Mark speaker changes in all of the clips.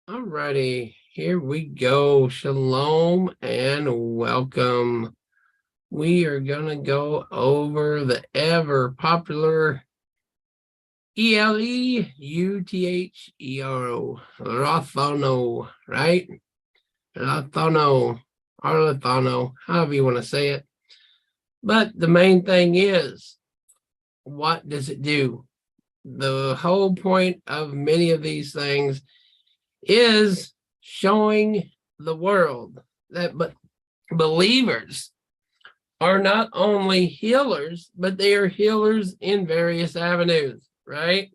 Speaker 1: Alrighty, here we go. Shalom and welcome. We are gonna go over the ever popular Eleuthero, Rothono, right? Rothono, or Lethano, however you want to say it. But the main thing is, what does it do? The whole point of many of these things is showing the world that believers are not only healers, but they are healers in various avenues, right?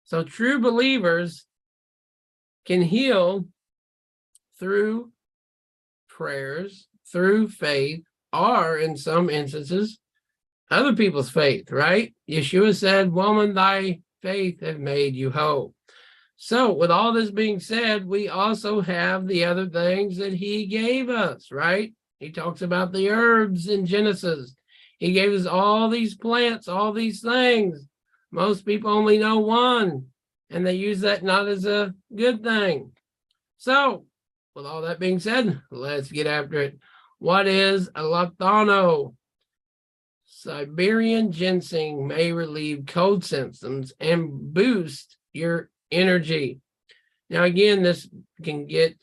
Speaker 1: So true believers can heal through prayers, through faith, or in some instances, other people's faith, right? Yeshua said, "Woman, thy faith have made you whole." So with all this being said, we also have the other things that he gave us, right? He talks about the herbs in Genesis. He gave us all these plants, all these things. Most people only know one, and they use that not as a good thing. So with all that being said, let's get after it. What is a Eleuthero? Siberian ginseng may relieve cold symptoms and boost your energy. Now, again, you can get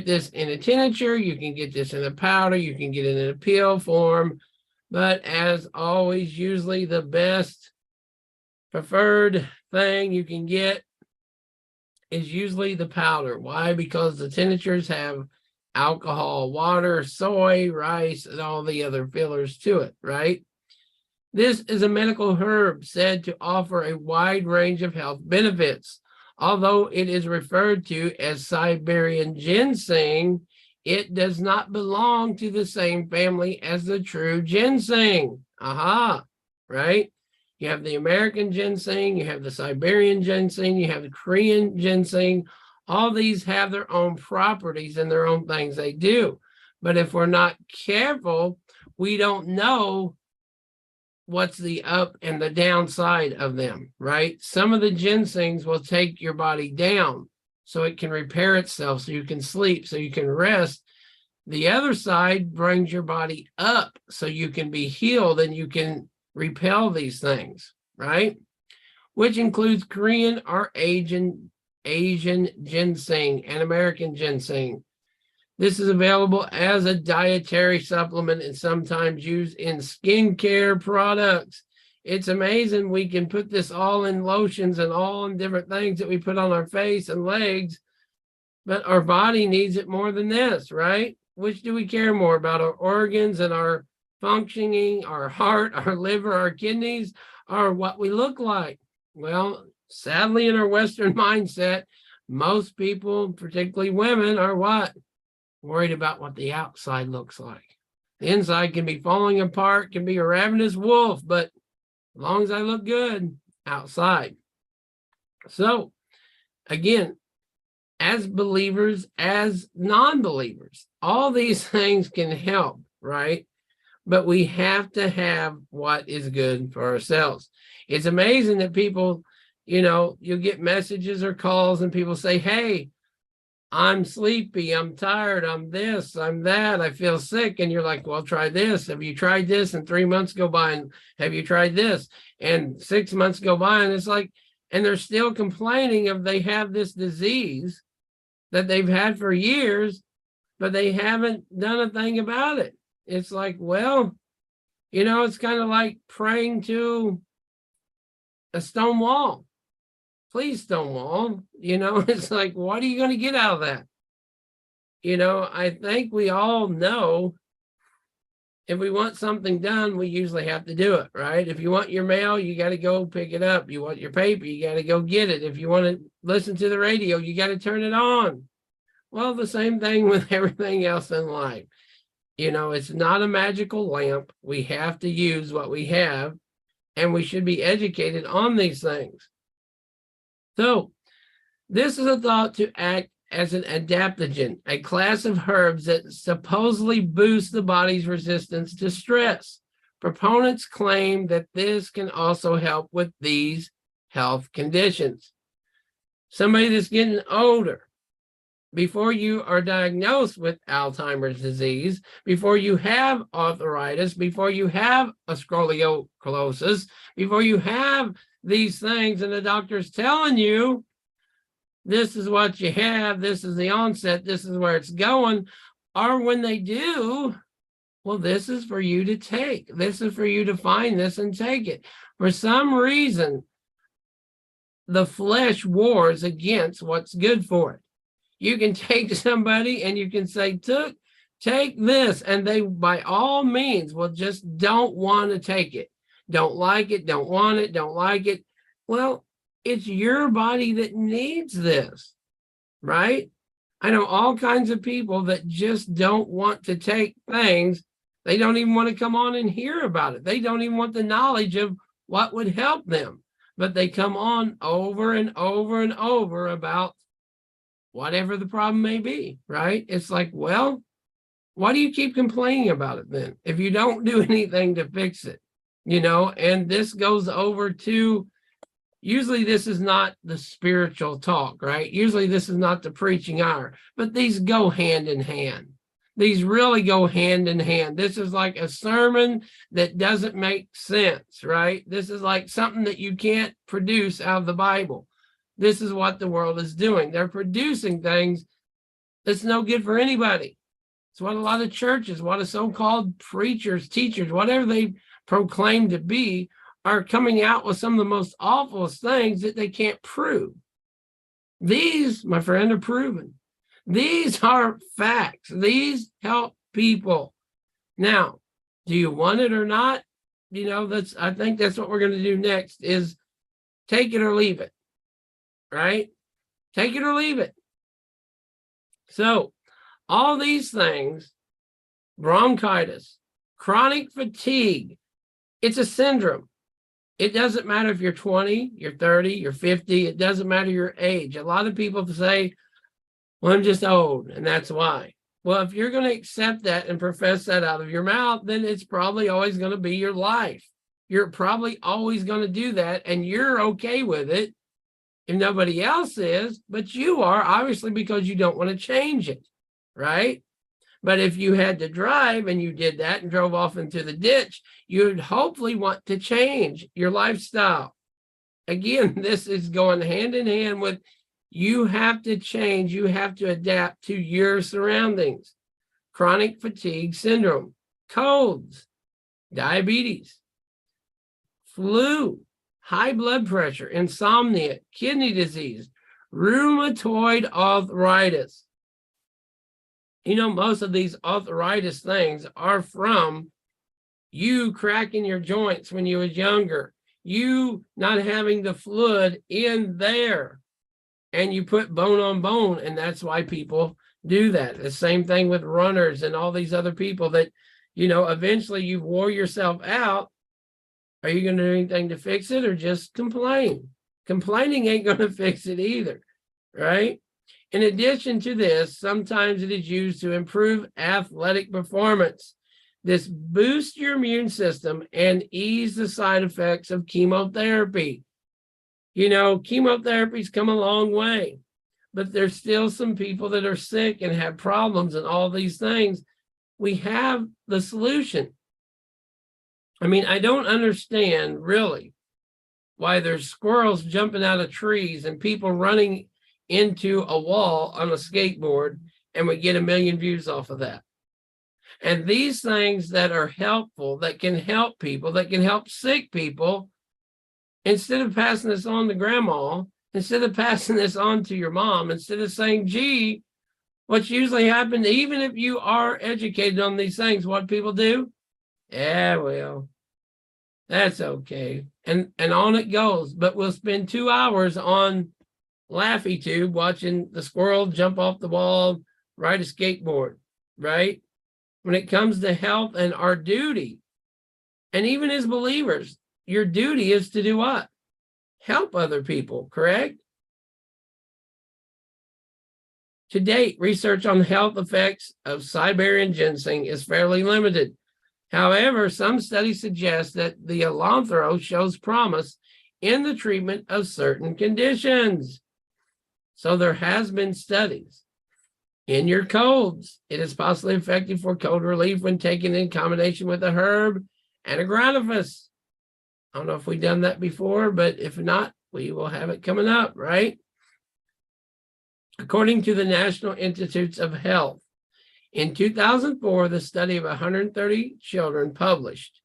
Speaker 1: this in a tincture, you can get this in a powder, you can get it in a pill form, but as always, usually the best preferred thing you can get is usually the powder. Why? Because the tinctures have alcohol, water, soy, rice, and all the other fillers to it, right? This is a medical herb said to offer a wide range of health benefits. Although it is referred to as Siberian ginseng, it does not belong to the same family as the true ginseng. Aha, right? You have the American ginseng, you have the Siberian ginseng, you have the Korean ginseng. All these have their own properties and their own things they do. But if we're not careful, we don't know what's the up and the downside of them, right? Some of the ginsengs will take your body down so it can repair itself, so you can sleep, so you can rest. The other side brings your body up so you can be healed and you can repel these things, right? Which includes Korean or Asian ginseng and American ginseng. This is available as a dietary supplement and sometimes used in skincare products. It's amazing we can put this all in lotions and all in different things that we put on our face and legs, but our body needs it more than this, right? Which do we care more about, our organs and our functioning, our heart, our liver, our kidneys, or what we look like? Well, sadly, in our Western mindset, most people, particularly women, are what? Worried about what the outside looks like. The inside can be falling apart, can be a ravenous wolf, but as long as I look good outside. So again, as believers, as non-believers, all these things can help, right? But we have to have what is good for ourselves. It's amazing that people, you'll get messages or calls and people say, "Hey, I'm sleepy, I'm tired, I'm this, I'm that, I feel sick." And you're like, "Well, try this. Have you tried this?" And 3 months go by, and have you tried this? And 6 months go by, and it's like, and they're still complaining of they have this disease that they've had for years, but they haven't done a thing about it. It's like, well, it's kind of like praying to a stone wall. Please, Stonewall, it's like, what are you going to get out of that? I think we all know if we want something done, we usually have to do it, right? If you want your mail, you got to go pick it up. You want your paper, you got to go get it. If you want to listen to the radio, you got to turn it on. Well, the same thing with everything else in life. It's not a magical lamp. We have to use what we have, and we should be educated on these things. So this is a thought to act as an adaptogen, a class of herbs that supposedly boosts the body's resistance to stress. Proponents claim that this can also help with these health conditions. Somebody that's getting older, before you are diagnosed with Alzheimer's disease, before you have arthritis, before you have a scoliosis, before you have these things, and the doctor's telling you, this is what you have, this is the onset, this is where it's going, or when they do, well, this is for you to take. This is for you to find this and take it. For some reason, the flesh wars against what's good for it. You can take somebody and you can say, take this, and they, by all means, will just don't want to take it. Don't like it, don't want it, don't like it. Well, it's your body that needs this, right? I know all kinds of people that just don't want to take things. They don't even want to come on and hear about it. They don't even want the knowledge of what would help them. But they come on over and over and over about whatever the problem may be, right? It's like, well, why do you keep complaining about it then if you don't do anything to fix it? And this goes over to, usually this is not the spiritual talk, right? Usually this is not the preaching hour, but these go hand in hand. These really go hand in hand. This is like a sermon that doesn't make sense, right? This is like something that you can't produce out of the Bible. This is what the world is doing. They're producing things that's no good for anybody. It's what a lot of churches, what a so-called preachers, teachers, whatever they proclaim to be, are coming out with some of the most awful things that they can't prove. These, my friend, are proven. These are facts. These help people. Now, do you want it or not? I think that's what we're going to do next, is take it or leave it, right? Take it or leave it. So all these things, bronchitis, chronic fatigue, it's a syndrome. It doesn't matter if you're 20, you're 30, you're 50. It doesn't matter your age. A lot of people say, well, I'm just old, and that's why. Well, if you're going to accept that and profess that out of your mouth, then it's probably always going to be your life. You're probably always going to do that, and you're okay with it if nobody else is, but you are, obviously, because you don't want to change it, right? But if you had to drive and you did that and drove off into the ditch, you'd hopefully want to change your lifestyle. Again, this is going hand in hand with, you have to change, you have to adapt to your surroundings. Chronic fatigue syndrome, colds, diabetes, flu, high blood pressure, insomnia, kidney disease, rheumatoid arthritis. Most of these arthritis things are from you cracking your joints when you was younger, you not having the fluid in there, and you put bone on bone, and that's why people do that. The same thing with runners and all these other people that, eventually you wore yourself out. Are you going to do anything to fix it, or just complain? Complaining ain't going to fix it either, right? In addition to this, sometimes it is used to improve athletic performance. This boosts your immune system and ease the side effects of chemotherapy. Chemotherapy's come a long way, but there's still some people that are sick and have problems and all these things. We have the solution. I don't understand really why there's squirrels jumping out of trees and people running into a wall on a skateboard, and we get 1 million views off of that. And these things that are helpful, that can help people, that can help sick people, instead of passing this on to grandma, instead of passing this on to your mom, instead of saying, gee, what's usually happened, even if you are educated on these things, what people do? Yeah, well, that's okay. And on it goes. But we'll spend 2 hours on Laffy Tube watching the squirrel jump off the wall, ride a skateboard, right? When it comes to health and our duty, and even as believers, your duty is to do what? Help other people, correct? To date, research on the health effects of Siberian ginseng is fairly limited. However, some studies suggest that the Eleuthero shows promise in the treatment of certain conditions. So there has been studies. in your colds. It is possibly effective for cold relief when taken in combination with a herb and a granifus. I don't know if we've done that before, but if not, we will have it coming up, right? According to the National Institutes of Health, in 2004, the study of 130 children published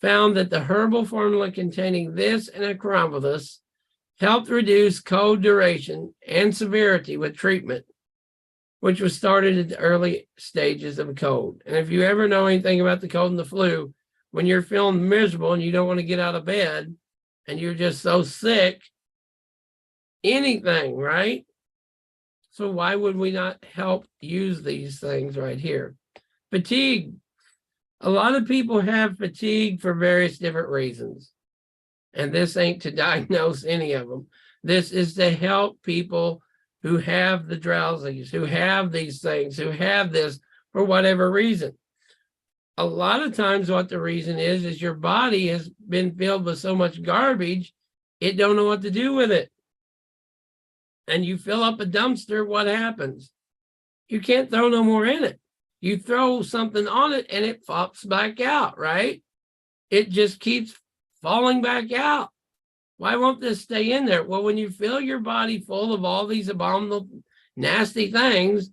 Speaker 1: found that the herbal formula containing this and acoramidis helped reduce cold duration and severity with treatment, which was started at the early stages of a cold. And if you ever know anything about the cold and the flu, when you're feeling miserable and you don't want to get out of bed and you're just so sick, anything, right? So why would we not help use these things right here? Fatigue. A lot of people have fatigue for various different reasons. And this ain't to diagnose any of them. This is to help people who have the drowsiness, who have these things, who have this for whatever reason. A lot of times what the reason is your body has been filled with so much garbage, it don't know what to do with it. And you fill up a dumpster, what happens? You can't throw no more in it. You throw something on it and it pops back out, right? It just keeps falling back out. Why won't this stay in there? Well, when you fill your body full of all these abominable, nasty things,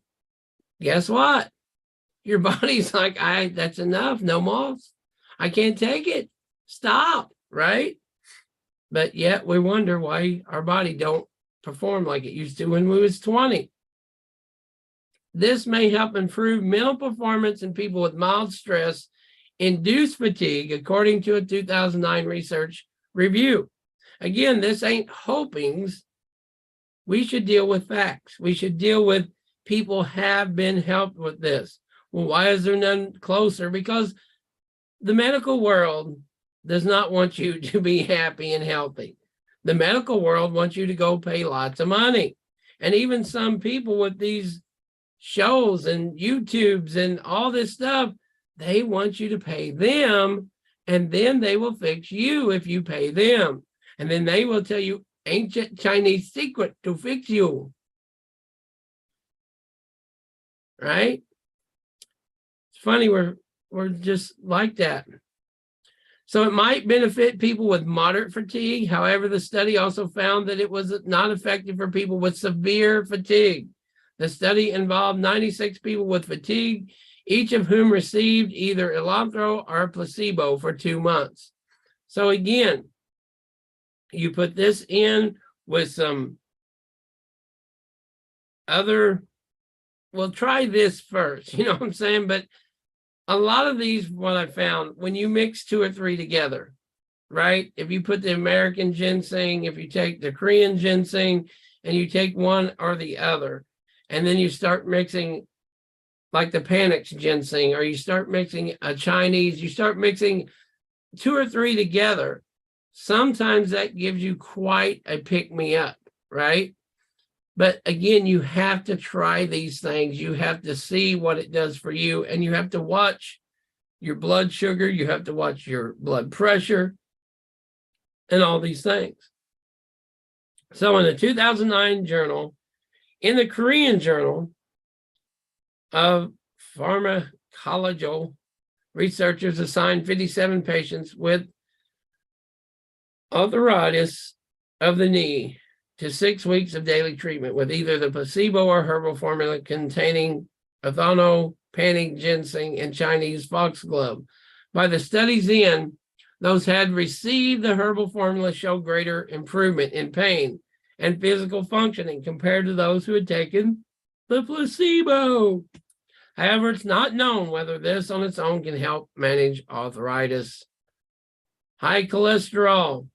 Speaker 1: guess what? Your body's like, that's enough, no more. I can't take it. Stop, right? But yet we wonder why our body don't perform like it used to when we was 20. This may help improve mental performance in people with mild stress, induced fatigue, according to a 2009 research review. Again, this ain't hopings. We should deal with facts. We should deal with people have been helped with this. Well, why is there none closer? Because the medical world does not want you to be happy and healthy. The medical world wants you to go pay lots of money. And even some people with these shows and YouTubes and all this stuff, they want you to pay them, and then they will fix you if you pay them. And then they will tell you ancient Chinese secret to fix you. Right? It's funny, we're just like that. So it might benefit people with moderate fatigue. However, the study also found that it was not effective for people with severe fatigue. The study involved 96 people with fatigue, each of whom received either Eleuthero or a placebo for 2 months. So again, you put this in with some other, well, try this first, you know what I'm saying? But a lot of these, what I found, when you mix 2 or 3 together, right? If you put the American ginseng, if you take the Korean ginseng, and you take one or the other, and then you start mixing like the Panax ginseng, or you start mixing a Chinese, you start mixing 2 or 3 together, sometimes that gives you quite a pick-me-up, right? But again, you have to try these things. You have to see what it does for you, and you have to watch your blood sugar, you have to watch your blood pressure, and all these things. So in the 2009 journal, in the Korean Journal of Pharmacology, researchers assigned 57 patients with arthritis of the knee to 6 weeks of daily treatment with either the placebo or herbal formula containing Eleuthero, Panax ginseng, and Chinese foxglove. By the study's end, those had received the herbal formula showed greater improvement in pain and physical functioning compared to those who had taken the placebo. However, it's not known whether this on its own can help manage arthritis. High cholesterol.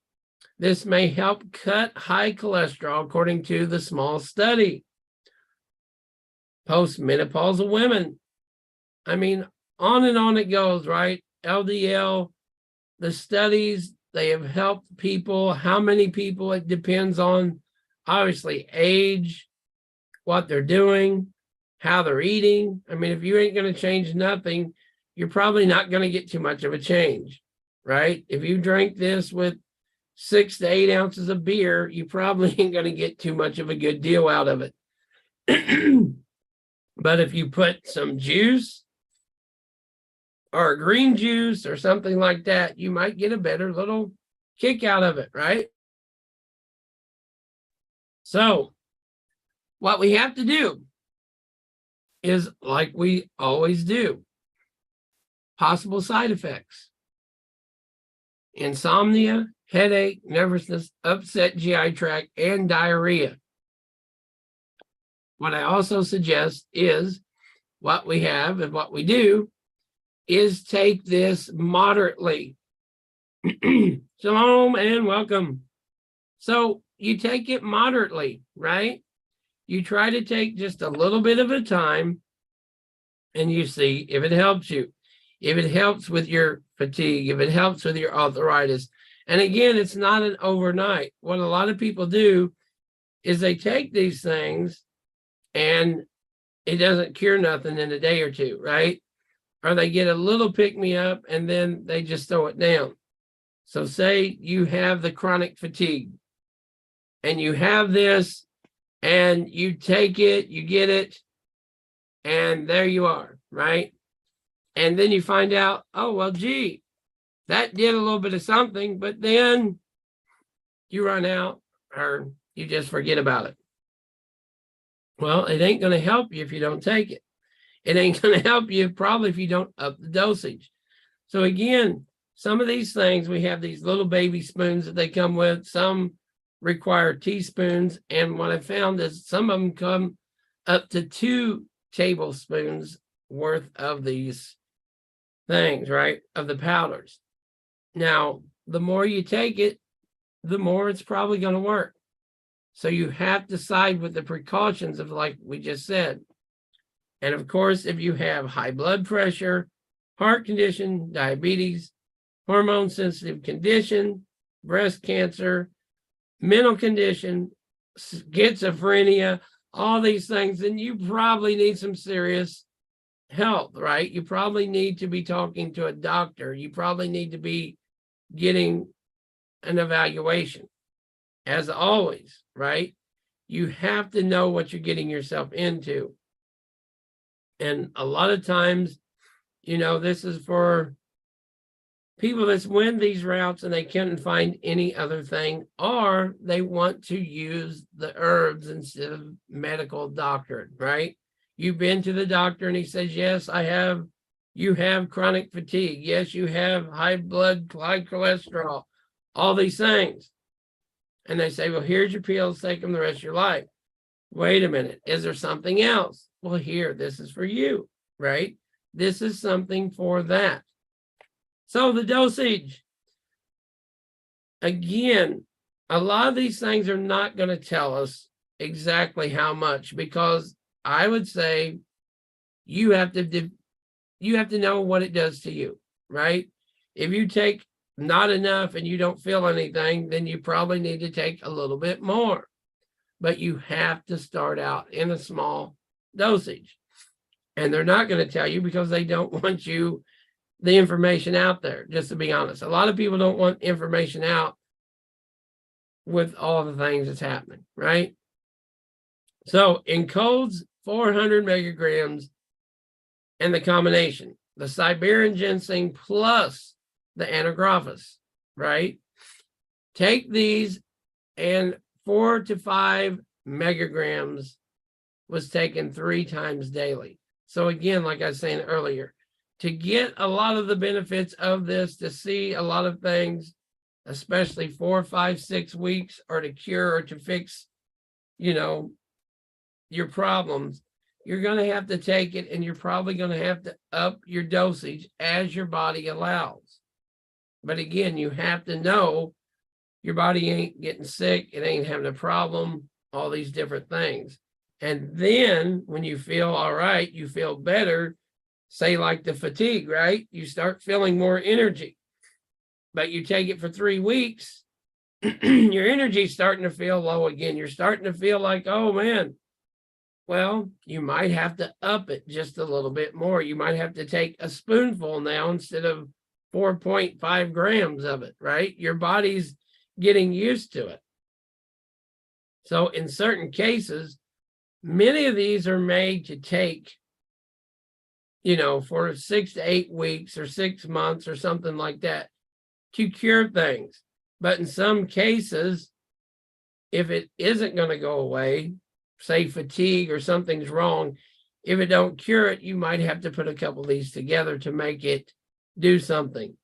Speaker 1: This may help cut high cholesterol, according to the small study. Postmenopausal women. I mean, on and on it goes, right? LDL, the studies, they have helped people. How many people? It depends on, obviously, age, what they're doing, how they're eating. I mean, if you ain't going to change nothing, you're probably not going to get too much of a change, right? If you drink this with 6 to 8 ounces of beer, you probably ain't going to get too much of a good deal out of it. But if you put some juice or green juice or something like that, you might get a better little kick out of it, right? So what we have to do is, like we always do, possible side effects: insomnia, headache, nervousness, upset GI tract, and diarrhea. What I also suggest is what we have and what we do is take this moderately. Shalom and welcome. So you take it moderately, right? You try to take just a little bit of a time and you see if it helps you, if it helps with your fatigue, if it helps with your arthritis. And again, it's not an overnight. What a lot of people do is they take these things and it doesn't cure nothing in a day or two, right? Or they get a little pick-me-up and then they just throw it down. So say you have the chronic fatigue and you have this and you take it, you get it, and there you are, right? And then you find out, oh, well, gee, that did a little bit of something, but then you run out or you just forget about it. Well, it ain't going to help you if you don't take it. It ain't going to help you probably if you don't up the dosage. So again, some of these things, we have these little baby spoons that they come with. Some require teaspoons. And what I found is some of them come up to 2 tablespoons worth of these things, right? Of the powders. Now, the more you take it, the more it's probably going to work. So you have to side with the precautions of, like we just said. And of course, if you have high blood pressure, heart condition, diabetes, hormone sensitive condition, breast cancer, mental condition, schizophrenia, all these things, then you probably need some serious help, right? You probably need to be talking to a doctor. You probably need to be getting an evaluation. As always, right? You have to know what you're getting yourself into. And a lot of times, you know, this is for people that's went these routes and they couldn't find any other thing, or they want to use the herbs instead of medical doctrine, right? You've been to the doctor and he says, yes, you have chronic fatigue. Yes, you have high cholesterol, all these things. And they say, well, here's your pills, take them the rest of your life. Wait a minute, is there something else? Well, here, this is for you, right? This is something for that. So the dosage, again, a lot of these things are not going to tell us exactly how much, because I would say you have to know what it does to you, right? If you take not enough and you don't feel anything, then you probably need to take a little bit more. But you have to start out in a small dosage. And they're not going to tell you because they don't want you the information out there, just to be honest. A lot of people don't want information out with all the things that's happening, right? So in colds, 400 megagrams and the combination, the Siberian ginseng plus the anagraphis, right? Take these, and 4 to 5 megagrams was taken 3 times daily. So again, like I was saying earlier, to get a lot of the benefits of this, to see a lot of things, especially 4, 5, 6 weeks, or to cure or to fix, you know, your problems, you're going to have to take it, and you're probably going to have to up your dosage as your body allows. But again, you have to know your body ain't getting sick, it ain't having a problem, all these different things. And then when you feel all right, you feel better, say like the fatigue, right? You start feeling more energy, but you take it for 3 weeks, your energy's starting to feel low again. You're starting to feel like, oh man, well, you might have to up it just a little bit more. You might have to take a spoonful now instead of 4.5 grams of it, right? Your body's getting used to it. So in certain cases, Many of these are made to take, for 6 to 8 weeks or 6 months or something like that to cure things. But in some cases, if it isn't going to go away, say fatigue or something's wrong, if it don't cure it, you might have to put a couple of these together to make it do something.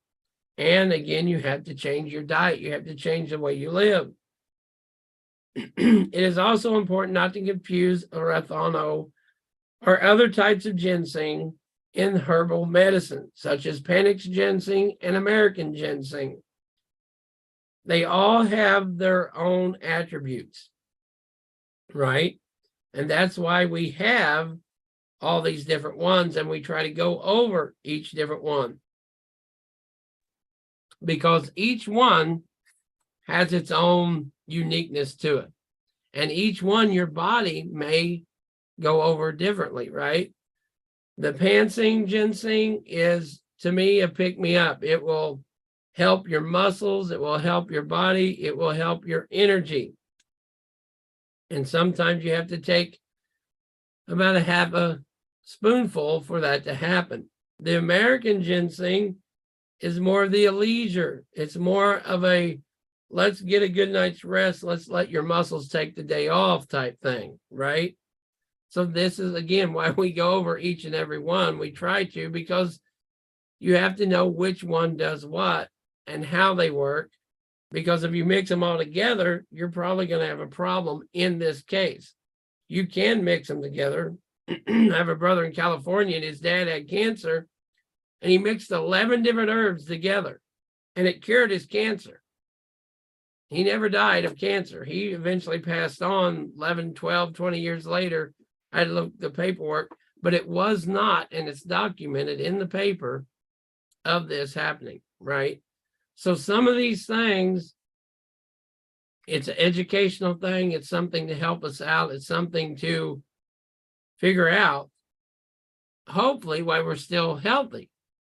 Speaker 1: And again, you have to change your diet. You have to change the way you live. It is also important not to confuse Eleuthero or other types of ginseng in herbal medicine, such as Panax ginseng and American ginseng. They all have their own attributes, right? And that's why we have all these different ones, and we try to go over each different one, because each one has its own uniqueness to it. And each one your body may go over differently, right? The Panax ginseng is, to me, a pick-me-up. It will help your muscles. It will help your body. It will help your energy. And sometimes you have to take about a half a spoonful for that to happen. The American ginseng is more of the leisure. It's more of a, let's get a good night's rest. Let's let your muscles take the day off type thing, right? So this is, again, why we go over each and every one. We try to, because you have to know which one does what and how they work. Because if you mix them all together, you're probably going to have a problem in this case. You can mix them together. I have a brother in California, and his dad had cancer, and he mixed 11 different herbs together, and it cured his cancer. He never died of cancer. He eventually passed on 11, 12, 20 years later. I had to look at the paperwork, but it was not, and it's documented in the paper of this happening, right? So some of these things, it's an educational thing. It's something to help us out. It's something to figure out, hopefully, why we're still healthy.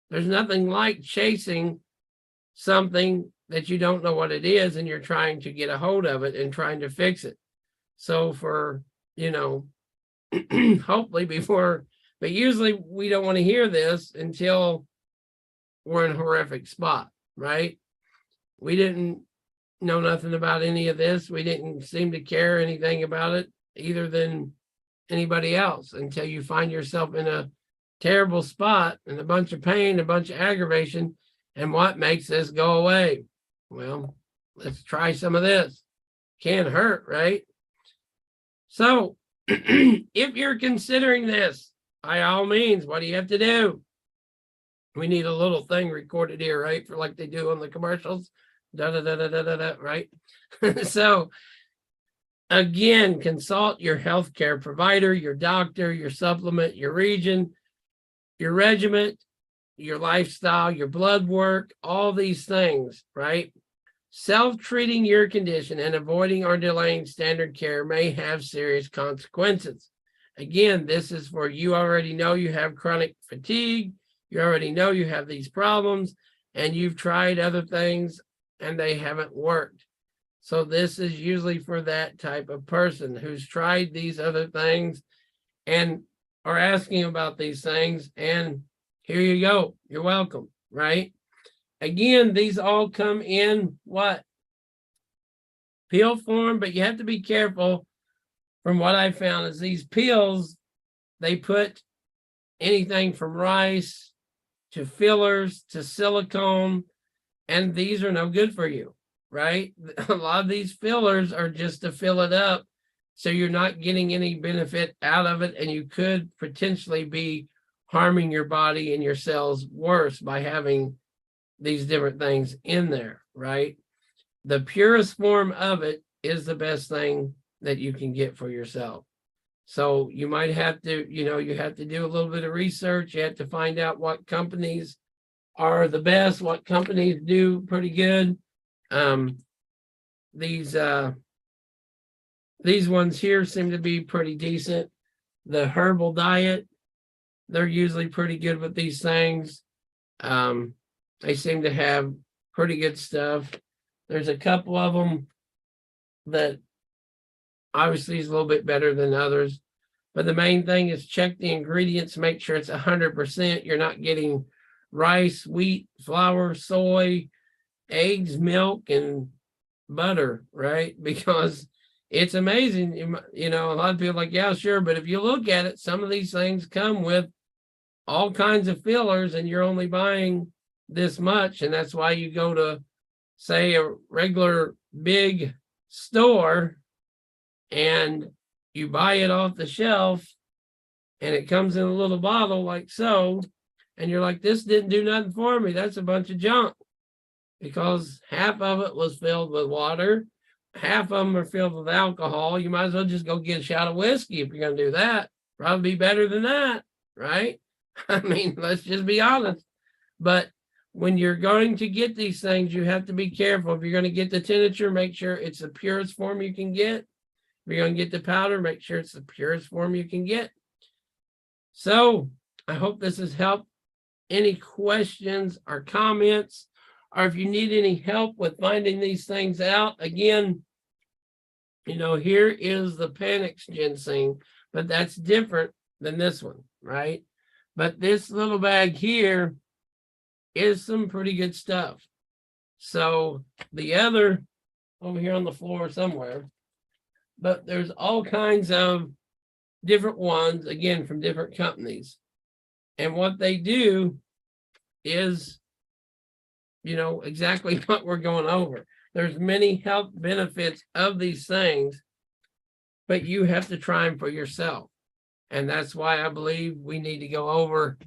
Speaker 1: There's nothing like chasing something that you don't know what it is, and you're trying to get a hold of it and trying to fix it. So for, hopefully before, but usually we don't want to hear this until we're in a horrific spot, right? We didn't know nothing about any of this. We didn't seem to care anything about it either than anybody else until you find yourself in a terrible spot and a bunch of pain, a bunch of aggravation. And what makes this go away? Well, let's try some of this. Can't hurt, right? So if you're considering this, by all means, what do you have to do? We need a little thing recorded here, right? For like they do on the commercials. Da da da da da da, da, right? So again, consult your healthcare provider, your doctor, your supplement, your region, your regiment, your lifestyle, your blood work, all these things, right? Self-treating your condition and avoiding or delaying standard care may have serious consequences. Again, this is for you already know you have chronic fatigue. You already know you have these problems, and you've tried other things and they haven't worked. So this is usually for that type of person who's tried these other things and are asking about these things. And here you go. You're welcome, right? Again, these all come in what? Pill form, but you have to be careful. From what I found is these pills, they put anything from rice to fillers to silicone, and these are no good for you, right? A lot of these fillers are just to fill it up, so you're not getting any benefit out of it, and you could potentially be harming your body and your cells worse by having these different things in there, right? The purest form of it is the best thing that you can get for yourself. So you might have to, you have to do a little bit of research. You have to find out what companies are the best, what companies do pretty good. These ones here seem to be pretty decent. The herbal diet, they're usually pretty good with these things. They seem to have pretty good stuff. There's a couple of them that obviously is a little bit better than others. But the main thing is check the ingredients, make sure it's 100%. You're not getting rice, wheat, flour, soy, eggs, milk, and butter, right? Because it's amazing. You know, a lot of people are like, yeah, sure. But if you look at it, some of these things come with all kinds of fillers and you're only buying this much. And that's why you go to, say, a regular big store and you buy it off the shelf and it comes in a little bottle like so. And you're like, this didn't do nothing for me. That's a bunch of junk, because half of it was filled with water. Half of them are filled with alcohol. You might as well just go get a shot of whiskey if you're going to do that. Probably be better than that, right? I mean, let's just be honest. But when you're going to get these things, you have to be careful. If you're going to get the tincture, make sure it's the purest form you can get. If you're going to get the powder, make sure it's the purest form you can get. So I hope this has helped. Any questions or comments, or if you need any help with finding these things out, again, you know, here is the Panax ginseng, but that's different than this one, right? But this little bag here is some pretty good stuff. So the other over here on the floor somewhere, but there's all kinds of different ones, again, from different companies. And what they do is, you know, exactly what we're going over. There's many health benefits of these things, but you have to try them for yourself. And that's why I believe we need to go over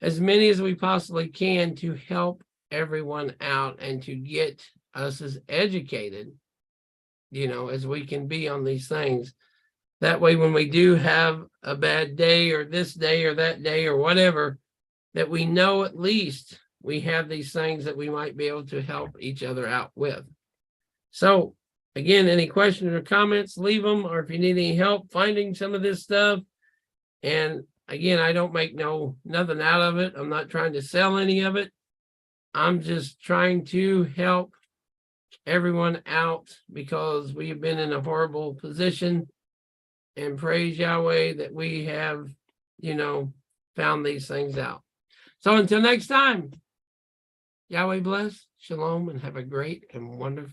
Speaker 1: as many as we possibly can to help everyone out and to get us as educated, you know, as we can be on these things. That way, when we do have a bad day or this day or that day or whatever, that we know at least we have these things that we might be able to help each other out with. So again, any questions or comments, leave them, or if you need any help finding some of this stuff. And again, I don't make nothing out of it. I'm not trying to sell any of it. I'm just trying to help everyone out because we have been in a horrible position. And praise Yahweh that we have, you know, found these things out. So until next time, Yahweh bless, shalom, and have a great and wonderful